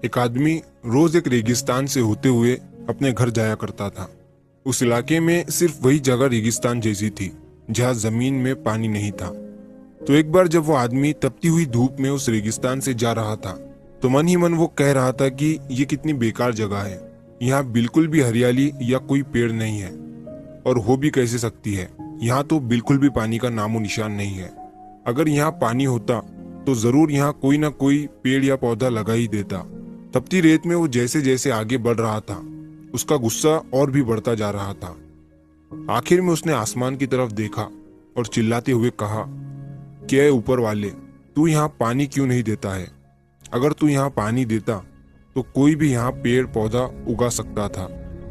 एक आदमी रोज एक रेगिस्तान से होते हुए अपने घर जाया करता था। उस इलाके में सिर्फ वही जगह रेगिस्तान जैसी थी जहाँ जमीन में पानी नहीं था। तो एक बार जब वो आदमी तपती हुई धूप में उस रेगिस्तान से जा रहा था तो मन ही मन वो कह रहा था कि ये कितनी बेकार जगह है। यहाँ बिल्कुल भी हरियाली या कोई पेड़ नहीं है, और हो भी कैसे सकती है। यहाँ तो बिल्कुल भी पानी का नामो निशान नहीं है। अगर यहाँ पानी होता तो जरूर यहाँ कोई ना कोई पेड़ या पौधा लगा ही देता। तपती रेत में वो जैसे जैसे आगे बढ़ रहा था उसका गुस्सा और भी बढ़ता जा रहा था। आखिर में उसने आसमान की तरफ देखा और चिल्लाते हुए कहा, क्या ऊपर वाले, तू यहाँ पानी क्यों नहीं देता है? अगर तू यहाँ पानी देता तो कोई भी यहाँ पेड़ पौधा उगा सकता था,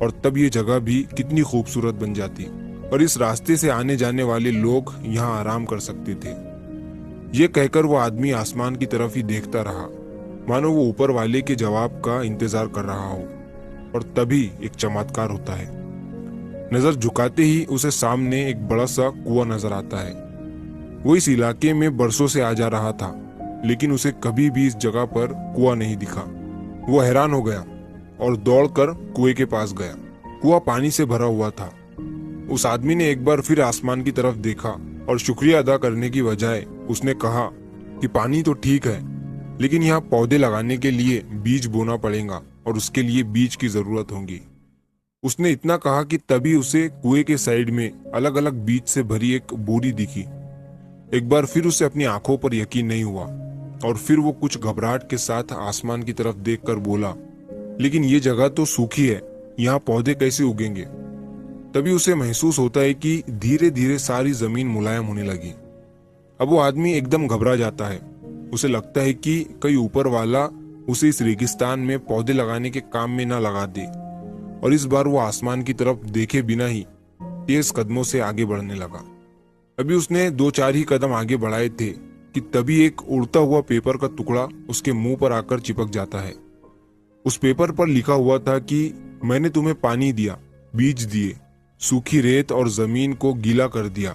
और तब ये जगह भी कितनी खूबसूरत बन जाती, और इस रास्ते से आने जाने वाले लोग यहाँ आराम कर सकते थे। ये कहकर वो आदमी आसमान की तरफ ही देखता रहा, मानो वो ऊपर वाले के जवाब का इंतजार कर रहा हो। और तभी एक चमत्कार होता है। नजर झुकाते ही उसे सामने एक बड़ा सा कुआं नजर आता है। वो इस इलाके में बरसों से आ जा रहा था, लेकिन उसे कभी भी इस जगह पर कुआं नहीं दिखा। वो हैरान हो गया और दौड़कर कुएं के पास गया। कुआं पानी से भरा हुआ था। उस आदमी ने एक बार फिर आसमान की तरफ देखा और शुक्रिया अदा करने की बजाय उसने कहा कि पानी तो ठीक है, लेकिन यहाँ पौधे लगाने के लिए बीज बोना पड़ेगा और उसके लिए बीज की जरूरत होगी। उसने इतना कहा कि तभी उसे कुएं के साइड में अलग अलग बीज से भरी एक बोरी दिखी। एक बार फिर उसे अपनी आंखों पर यकीन नहीं हुआ, और फिर वो कुछ घबराहट के साथ आसमान की तरफ देखकर बोला, लेकिन ये जगह तो सूखी है, यहाँ पौधे कैसे उगेंगे? तभी उसे महसूस होता है कि धीरे धीरे सारी जमीन मुलायम होने लगी। अब वो आदमी एकदम घबरा जाता है। उसे लगता है कि कहीं ऊपर वाला उसे इस रेगिस्तान में पौधे लगाने के काम में ना लगा दे, और इस बार वो आसमान की तरफ देखे बिना ही तेज कदमों से आगे बढ़ने लगा। अभी उसने 2-4 ही कदम आगे बढ़ाए थे कि तभी एक उड़ता हुआ पेपर का टुकड़ा उसके मुंह पर आकर चिपक जाता है। उस पेपर पर लिखा हुआ था कि मैंने तुम्हें पानी दिया, बीज दिए, सूखी रेत और जमीन को गीला कर दिया।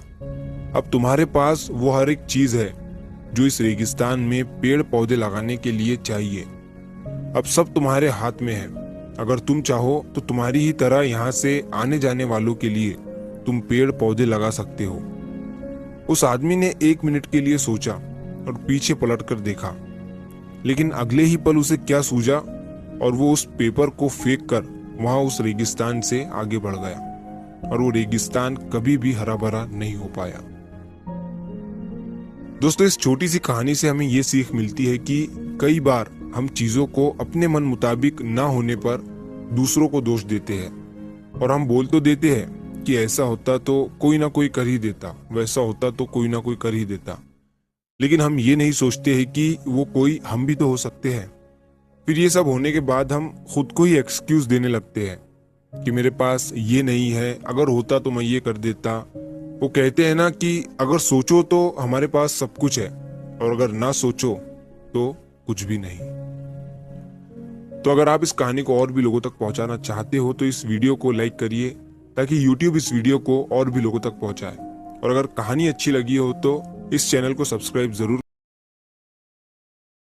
अब तुम्हारे पास वो हर एक चीज है जो इस रेगिस्तान में पेड़ पौधे लगाने के लिए चाहिए। अब सब तुम्हारे हाथ में है। अगर तुम चाहो तो तुम्हारी ही तरह यहाँ से आने जाने वालों के लिए तुम पेड़ पौधे लगा सकते हो। उस आदमी ने 1 मिनट के लिए सोचा और पीछे पलटकर देखा, लेकिन अगले ही पल उसे क्या सूझा और वो उस पेपर को फेंक कर वहां उस रेगिस्तान से आगे बढ़ गया, और वो रेगिस्तान कभी भी हरा भरा नहीं हो पाया। दोस्तों, इस छोटी सी कहानी से हमें ये सीख मिलती है कि कई बार हम चीजों को अपने मन मुताबिक ना होने पर दूसरों को दोष देते हैं, और हम बोल तो देते हैं कि ऐसा होता तो कोई ना कोई कर ही देता, वैसा होता तो कोई ना कोई कर ही देता, लेकिन हम ये नहीं सोचते हैं कि वो कोई हम भी तो हो सकते हैं। फिर ये सब होने के बाद हम खुद को ही एक्सक्यूज देने लगते हैं कि मेरे पास ये नहीं है, अगर होता तो मैं ये कर देता। वो कहते हैं ना कि अगर सोचो तो हमारे पास सब कुछ है, और अगर ना सोचो तो कुछ भी नहीं। तो अगर आप इस कहानी को और भी लोगों तक पहुंचाना चाहते हो तो इस वीडियो को लाइक करिए, ताकि YouTube इस वीडियो को और भी लोगों तक पहुंचाए। और अगर कहानी अच्छी लगी हो तो इस चैनल को सब्सक्राइब जरूर